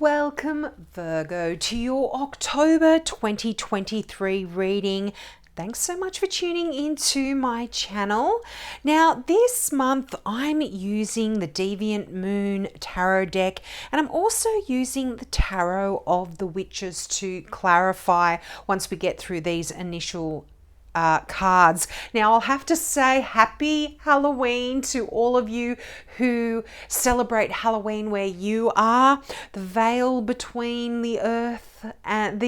Welcome, Virgo, to your October 2023 reading. Thanks so much for tuning into my channel. Now, this month I'm using the Deviant Moon Tarot deck, and I'm also using the Tarot of the Witches to clarify once we get through these initial cards. Now, I'll have to say happy Halloween to all of you who celebrate Halloween where you are. The veil between the earth and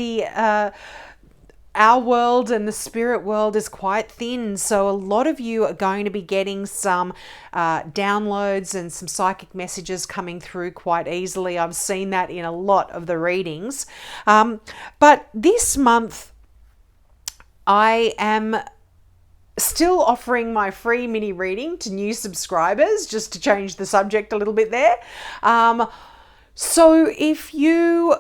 our world and the spirit world is quite thin, so a lot of you are going to be getting some downloads and some psychic messages coming through quite easily. I've seen that in a lot of the readings, but this month I am still offering my free mini reading to new subscribers, just to change the subject a little bit there. So if you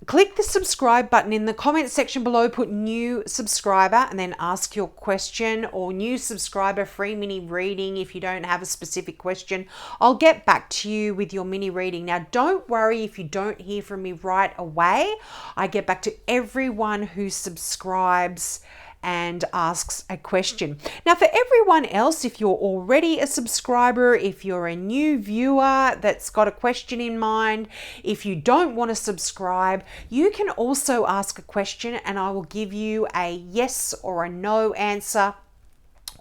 click the subscribe button in the comment section below, put new subscriber and then ask your question, or new subscriber free mini reading. If you don't have a specific question, I'll get back to you with your mini reading. Now, don't worry if you don't hear from me right away. I get back to everyone who subscribes and asks a question. Now, for everyone else, if you're already a subscriber, if you're a new viewer that's got a question in mind, if you don't want to subscribe, you can also ask a question and I will give you a yes or a no answer,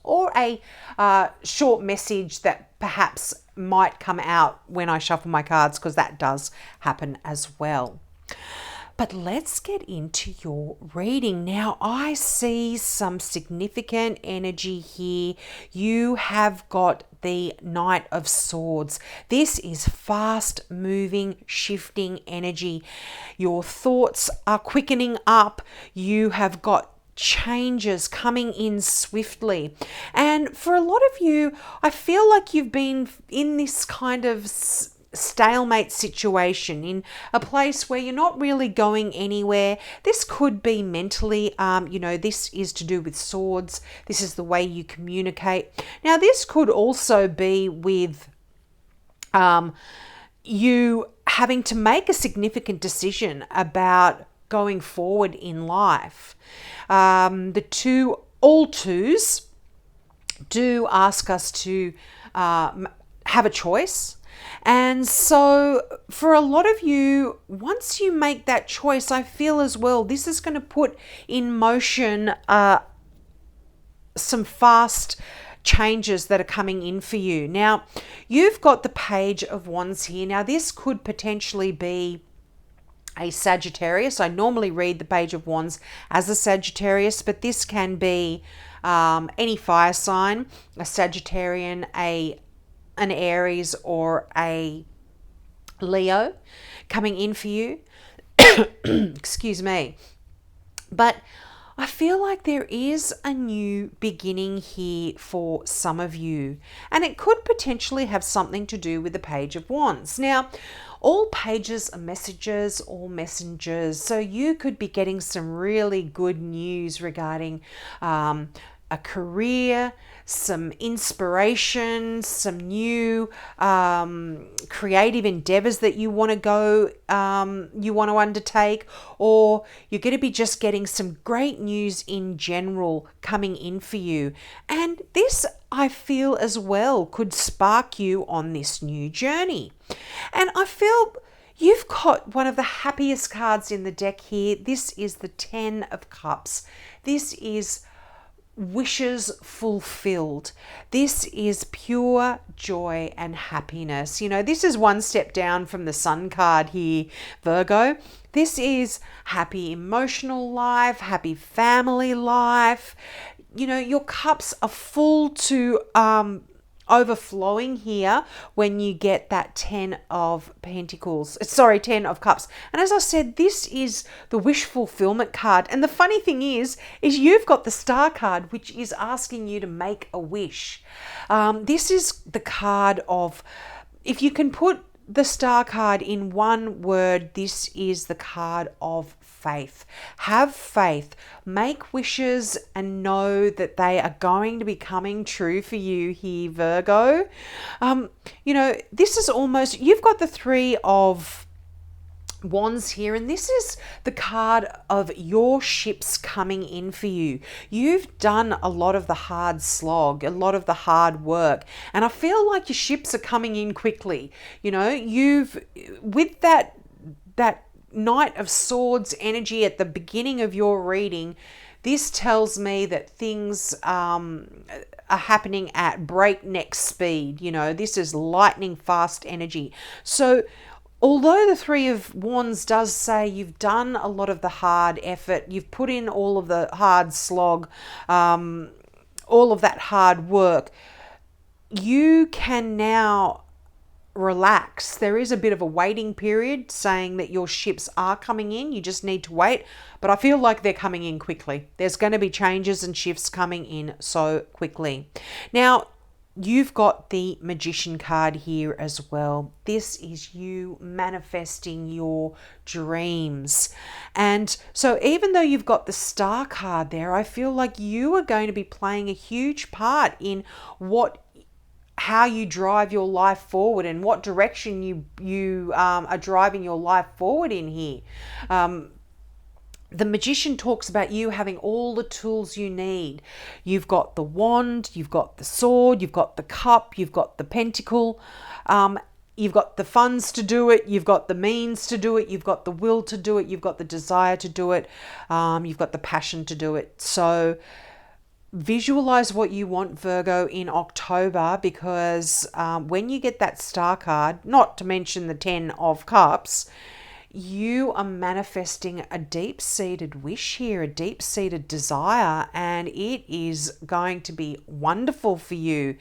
or a short message that perhaps might come out when I shuffle my cards, because that does happen as well. But let's get into your reading. Now, I see some significant energy here. You have got the Knight of Swords. This is fast moving, shifting energy. Your thoughts are quickening up. You have got changes coming in swiftly. And for a lot of you, I feel like you've been in this kind of stalemate situation, in a place where you're not really going anywhere. This could be mentally, this is to do with swords. This is the way you communicate. Now, this could also be with you having to make a significant decision about going forward in life. All twos do ask us to have a choice. And so for a lot of you, once you make that choice, I feel as well, this is going to put in motion some fast changes that are coming in for you. Now, you've got the Page of Wands here. Now, this could potentially be a Sagittarius. I normally read the Page of Wands as a Sagittarius, but this can be any fire sign, a Sagittarian, an Aries, or a Leo coming in for you. Excuse me. But I feel like there is a new beginning here for some of you, and it could potentially have something to do with the Page of Wands. Now, all pages are messages or messengers, so you could be getting some really good news regarding a career, some inspiration, some new creative endeavors that you want to undertake, or you're going to be just getting some great news in general coming in for you. And this, I feel as well, could spark you on this new journey. And I feel you've got one of the happiest cards in the deck here. This is the 10 of Cups. This is wishes fulfilled. This is pure joy and happiness. This is one step down from the Sun card here, Virgo. This is happy emotional life, happy family life. Your cups are full to overflowing here when you get that 10 of Cups. And as I said, this is the wish fulfillment card. And the funny thing is you've got the Star card, which is asking you to make a wish. This is the card of, if you can put the Star card in one word, this is the card of faith. Have faith, make wishes, and know that they are going to be coming true for you here, Virgo. This is almost, you've got the 3 of Wands here, and this is the card of your ships coming in for you. You've done a lot of the hard slog, a lot of the hard work, and I feel like your ships are coming in quickly. You know, you've, with that Knight of Swords energy at the beginning of your reading, this tells me that things are happening at breakneck speed. You know, this is lightning fast energy. So although the Three of Wands does say you've done a lot of the hard effort, you've put in all of the hard slog, all of that hard work, you can now relax. There is a bit of a waiting period saying that your ships are coming in. You just need to wait. But I feel like they're coming in quickly. There's going to be changes and shifts coming in so quickly. Now, you've got the Magician card here as well. This is you manifesting your dreams. And so even though you've got the Star card there, I feel like you are going to be playing a huge part in how you drive your life forward and what direction you are driving your life forward in here. The Magician talks about you having all the tools you need. You've got the wand, you've got the sword, you've got the cup, you've got the pentacle, you've got the funds to do it, you've got the means to do it, you've got the will to do it, you've got the desire to do it, you've got the passion to do it. So visualize what you want, Virgo, in October, because when you get that Star card, not to mention the 10 of Cups, you are manifesting a deep-seated wish here, a deep-seated desire, and it is going to be wonderful for you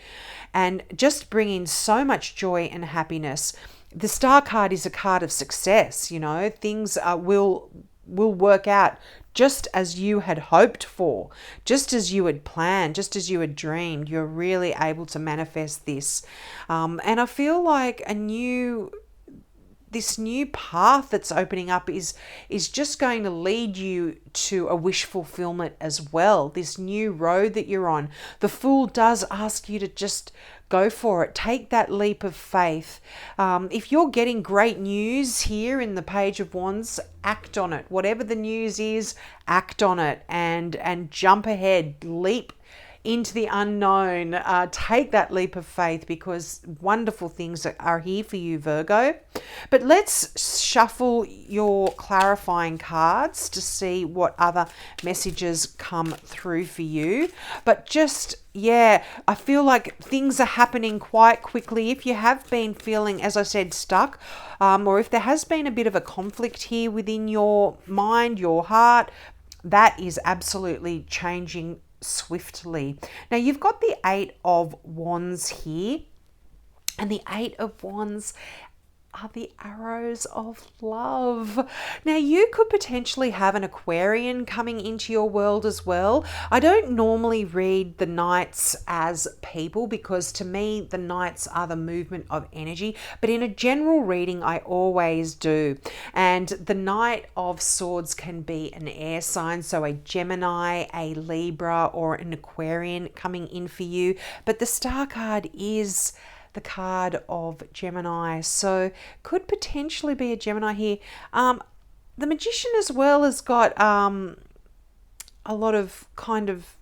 and just bringing so much joy and happiness. The Star card is a card of success. You know, things will work out just as you had hoped for, just as you had planned, just as you had dreamed. You're really able to manifest this. And I feel like this new path that's opening up is just going to lead you to a wish fulfillment as well. This new road that you're on. The Fool does ask you to just go for it. Take that leap of faith. If you're getting great news here in the Page of Wands, act on it. Whatever the news is, act on it and jump ahead. Leap into the unknown. Take that leap of faith, because wonderful things are here for you, Virgo. But let's shuffle your clarifying cards to see what other messages come through for you. But just, yeah, I feel like things are happening quite quickly. If you have been feeling, as I said, stuck, or if there has been a bit of a conflict here within your mind, your heart, that is absolutely changing swiftly. Now you've got the Eight of Wands here, and the Eight of Wands are the arrows of love. Now you could potentially have an Aquarian coming into your world as well. I don't normally read the Knights as people, because to me the Knights are the movement of energy, but in a general reading I always do. And the Knight of Swords can be an air sign, so a Gemini, a Libra, or an Aquarian coming in for you. But the Star card is the card of Gemini, so could potentially be a Gemini here. The Magician as well has got a lot of kind of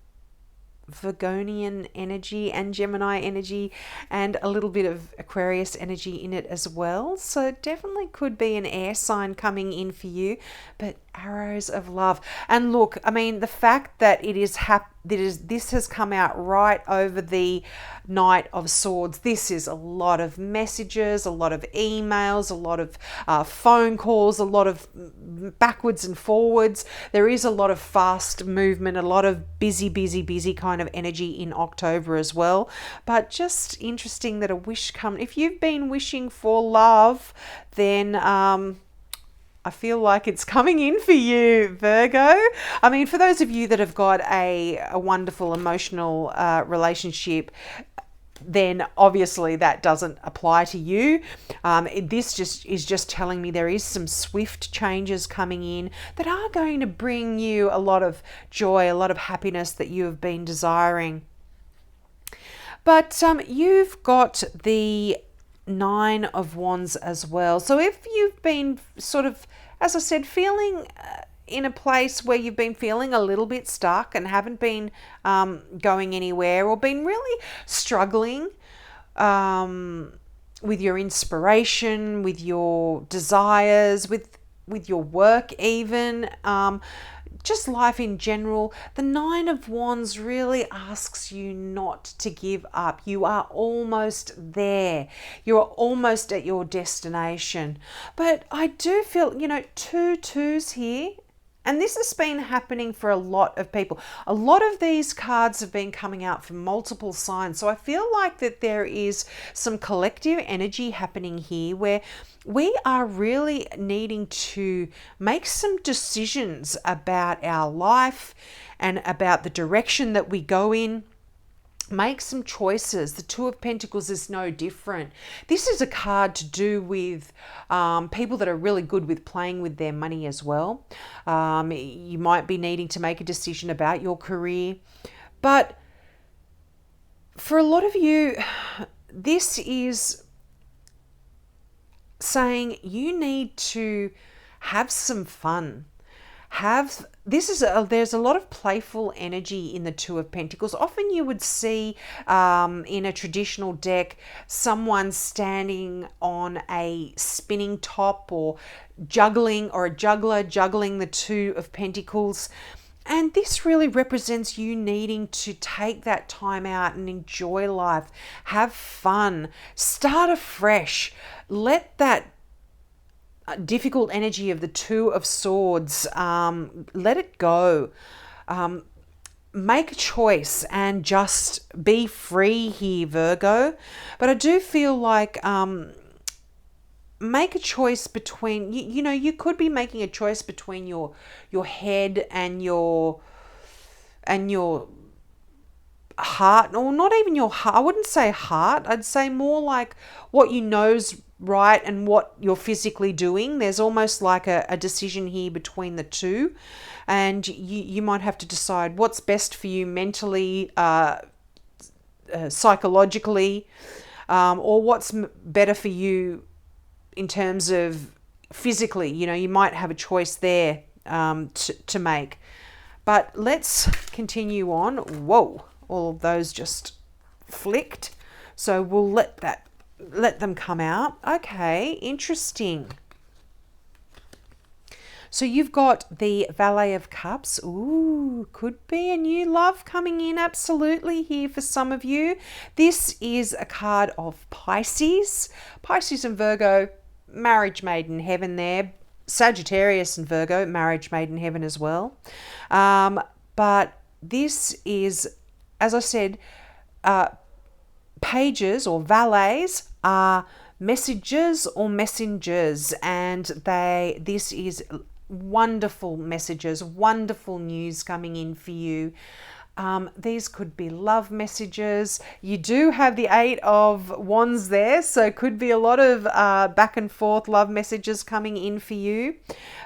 Virgonian energy and Gemini energy and a little bit of Aquarius energy in it as well. So it definitely could be an air sign coming in for you, but arrows of love. And look, I mean, the fact that this has come out right over the Knight of Swords. This is a lot of messages, a lot of emails, a lot of phone calls, a lot of backwards and forwards. There is a lot of fast movement, a lot of busy kind of energy in October as well. But just interesting that a wish comes. If you've been wishing for love, then I feel like it's coming in for you, Virgo. I mean, for those of you that have got a wonderful emotional relationship, then obviously that doesn't apply to you. This is just telling me there is some swift changes coming in that are going to bring you a lot of joy, a lot of happiness that you have been desiring. But you've got the Nine of Wands as well. So if you've been sort of, as I said, feeling in a place where you've been feeling a little bit stuck and haven't been going anywhere, or been really struggling with your inspiration, with your desires, with your work even, just life in general, the Nine of Wands really asks you not to give up. You are almost there. You're almost at your destination. But I do feel, two twos here. And this has been happening for a lot of people. A lot of these cards have been coming out from multiple signs. So I feel like that there is some collective energy happening here where we are really needing to make some decisions about our life and about the direction that we go in. Make some choices. The Two of Pentacles is no different. This is a card to do with people that are really good with playing with their money as well. You might be needing to make a decision about your career. But for a lot of you, this is saying you need to have some fun. There's a lot of playful energy in the Two of Pentacles. Often you would see in a traditional deck someone standing on a spinning top, or juggling, or a juggler juggling the Two of Pentacles. And this really represents you needing to take that time out and enjoy life, have fun, start afresh, let that difficult energy of the Two of Swords, let it go. Make a choice and just be free here, Virgo. But I do feel like make a choice between, you could be making a choice between your head and your heart, or not even your heart. I wouldn't say heart. I'd say more like what you know's right and what you're physically doing. There's almost like a decision here between the two, and you might have to decide what's best for you mentally, psychologically, or what's better for you in terms of physically. You might have a choice there to make. But let's continue on. Whoa, all of those just flicked. So we'll let them come out. Okay, interesting. So you've got the Valet of Cups. Ooh, could be a new love coming in absolutely here for some of you. This is a card of Pisces. Pisces and Virgo, marriage made in heaven there. Sagittarius and Virgo, marriage made in heaven as well. But this is, as I said, pages or valets are messages or messengers, and this is wonderful messages, wonderful news coming in for you. These could be love messages. You do have the Eight of Wands there, so could be a lot of back and forth love messages coming in for you.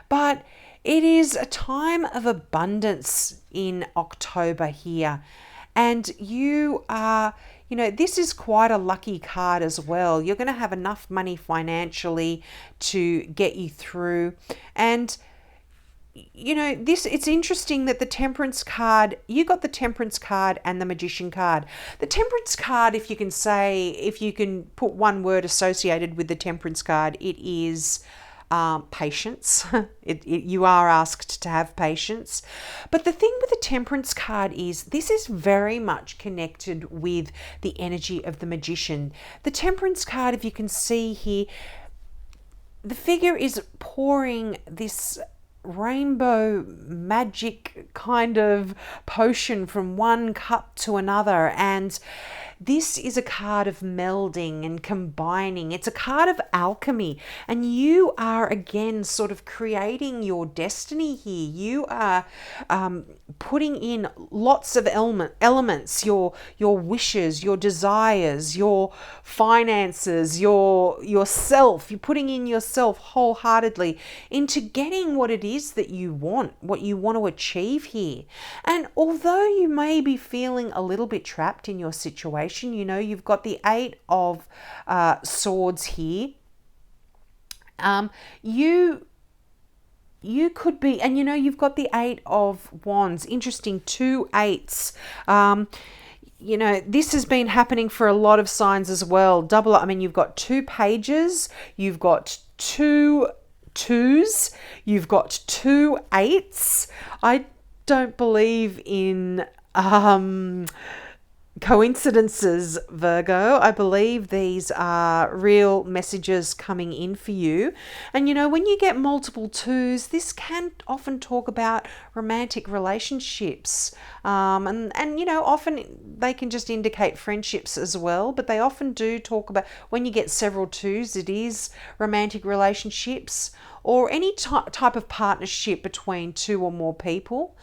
But it is a time of abundance in October here. And you are, this is quite a lucky card as well. You're going to have enough money financially to get you through. And it's interesting that the Temperance card, you got the Temperance card and the Magician card. The Temperance card, if you can put one word associated with the Temperance card, it is patience. You are asked to have patience. But the thing with the Temperance card is this is very much connected with the energy of the Magician. The Temperance card, if you can see here, the figure is pouring this rainbow magic kind of potion from one cup to another, and this is a card of melding and combining. It's a card of alchemy, and you are again sort of creating your destiny here. You are putting in lots of elements, your wishes, your desires, your finances, yourself. You're putting in yourself wholeheartedly into getting what it is that you want, what you want to achieve here. And although you may be feeling a little bit trapped in your situation, situation. You know, you've got the Eight of Swords here. You could be, and you know, you've got the Eight of Wands. Interesting, two eights. You know, this has been happening for a lot of signs as well. Double, I mean, you've got two pages, you've got two twos, you've got two eights. I don't believe in coincidences, Virgo. I believe these are real messages coming in for you. And you know, when you get multiple twos, this can often talk about romantic relationships. And you know, often they can just indicate friendships as well, but they often do talk about, when you get several twos, it is romantic relationships or any type of partnership between two or more people.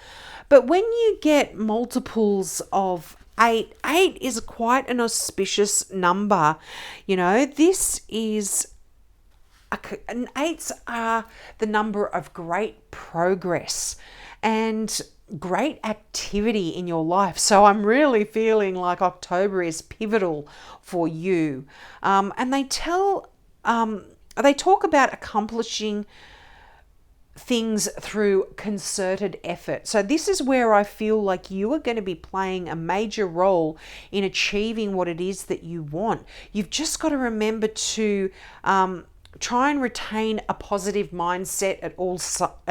But when you get multiples of eight is quite an auspicious number. You know, this is and eights are the number of great progress and great activity in your life. So I'm really feeling like October is pivotal for you. And they talk about accomplishing things through concerted effort. So this is where I feel like you are going to be playing a major role in achieving what it is that you want. You've just got to remember to try and retain a positive mindset at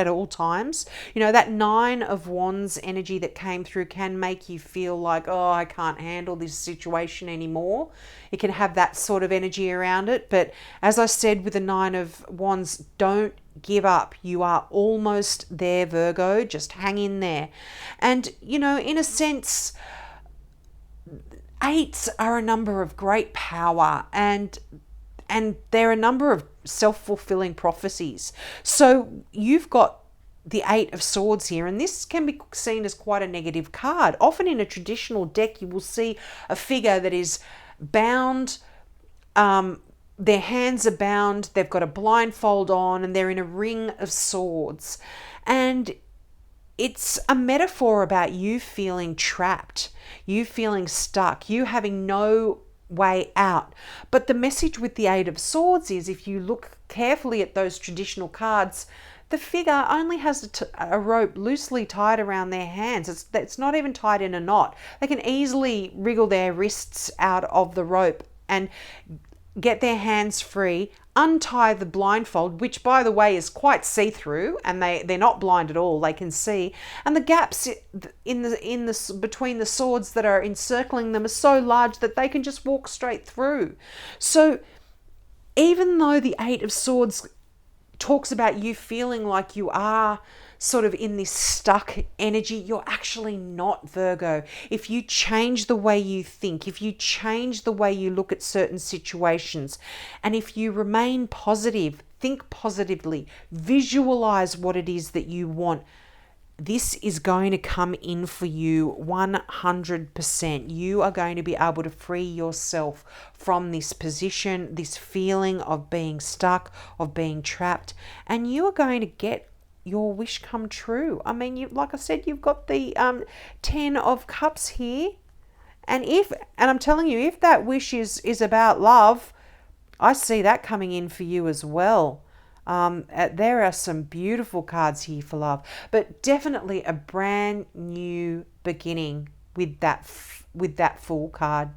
all times. You know, that Nine of Wands energy that came through can make you feel like, oh, I can't handle this situation anymore. It can have that sort of energy around it. But as I said with the Nine of Wands, don't give up. You are almost there, Virgo. Just hang in there. And, you know, in a sense, eights are a number of great power, and there are a number of self-fulfilling prophecies. So you've got the Eight of Swords here, and this can be seen as quite a negative card. Often in a traditional deck, you will see a figure that is bound, their hands are bound, they've got a blindfold on, and they're in a ring of swords. And it's a metaphor about you feeling trapped, you feeling stuck, you having no way out. But the message with the Eight of Swords is, if you look carefully at those traditional cards, the figure only has a rope loosely tied around their hands. It's not even tied in a knot. They can easily wriggle their wrists out of the rope and get their hands free, untie the blindfold, which by the way is quite see-through, and they're not blind at all, they can see, and the gaps in the between the swords that are encircling them are so large that they can just walk straight through. So even though the Eight of Swords talks about you feeling like you are sort of in this stuck energy, you're actually not, Virgo. If you change the way you think, if you change the way you look at certain situations, and if you remain positive, think positively, visualize what it is that you want, this is going to come in for you 100%. You are going to be able to free yourself from this position, this feeling of being stuck, of being trapped, and you are going to get your wish come true. I mean, like I said, you've got the 10 of Cups here, and I'm telling you, if that wish is about love, I see that coming in for you as well. There are some beautiful cards here for love, but definitely a brand new beginning with that Fool card.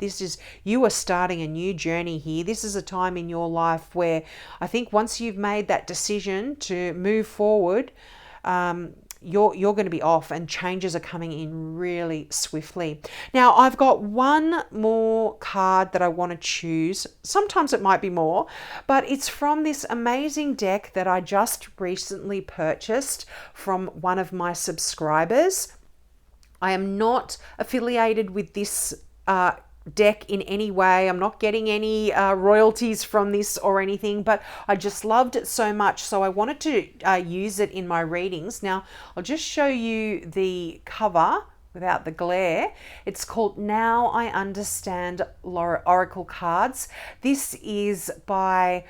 You are starting a new journey here. This is a time in your life where I think once you've made that decision to move forward, you're going to be off, and changes are coming in really swiftly. Now, I've got one more card that I want to choose. Sometimes it might be more, but it's from this amazing deck that I just recently purchased from one of my subscribers. I am not affiliated with this deck in any way. I'm not getting any royalties from this or anything, but I just loved it so much, so I wanted to use it in my readings. Now, I'll just show you the cover without the glare. It's called Now I Understand Oracle Cards. This is by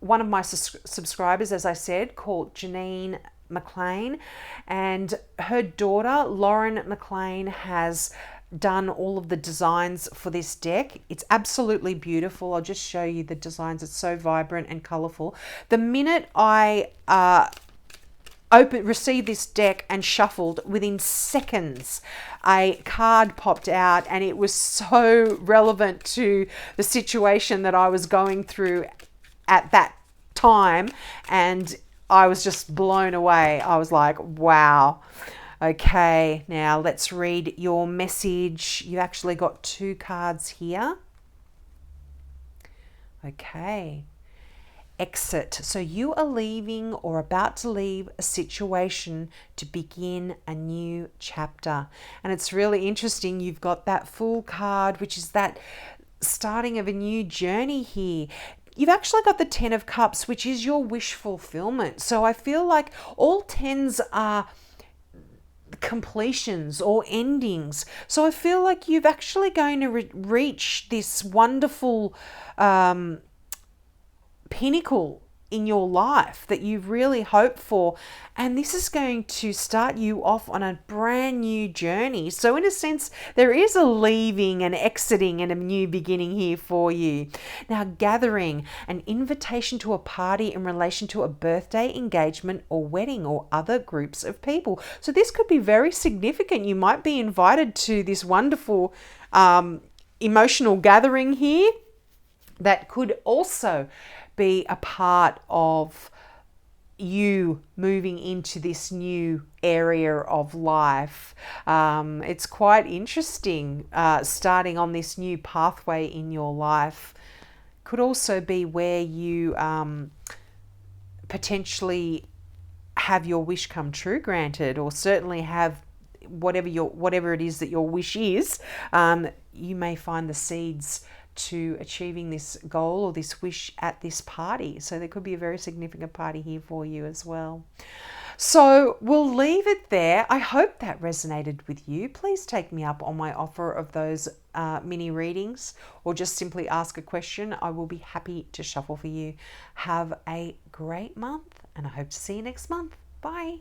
one of my subscribers, as I said, called Janine McLean, and her daughter Lauren McLean has done all of the designs for this deck. It's absolutely beautiful. I'll just show you the designs. It's so vibrant and colorful. The minute I received this deck and shuffled, within seconds a card popped out, and it was so relevant to the situation that I was going through at that time, and I was just blown away. I was like, wow. Okay, now let's read your message. You actually got 2 cards here. Okay. Exit. So you are leaving or about to leave a situation to begin a new chapter. And it's really interesting. You've got that Fool card, which is that starting of a new journey here. You've actually got the 10 of Cups, which is your wish fulfillment. So I feel like all 10s are completions or endings. So I feel like you've actually going to reach this wonderful pinnacle in your life that you've really hoped for, and this is going to start you off on a brand new journey. So in a sense, there is a leaving and exiting and a new beginning here for you. Now, gathering, an invitation to a party in relation to a birthday, engagement or wedding or other groups of people. So this could be very significant. You might be invited to this wonderful emotional gathering here that could also be a part of you moving into this new area of life. It's quite interesting starting on this new pathway in your life. Could also be where you potentially have your wish come true granted, or certainly have whatever it is that your wish is. You may find the seeds to achieving this goal or this wish at this party. So there could be a very significant party here for you as well. So we'll leave it there. I hope that resonated with you. Please take me up on my offer of those mini readings, or just simply ask a question. I will be happy to shuffle for you. Have a great month, and I hope to see you next month. Bye.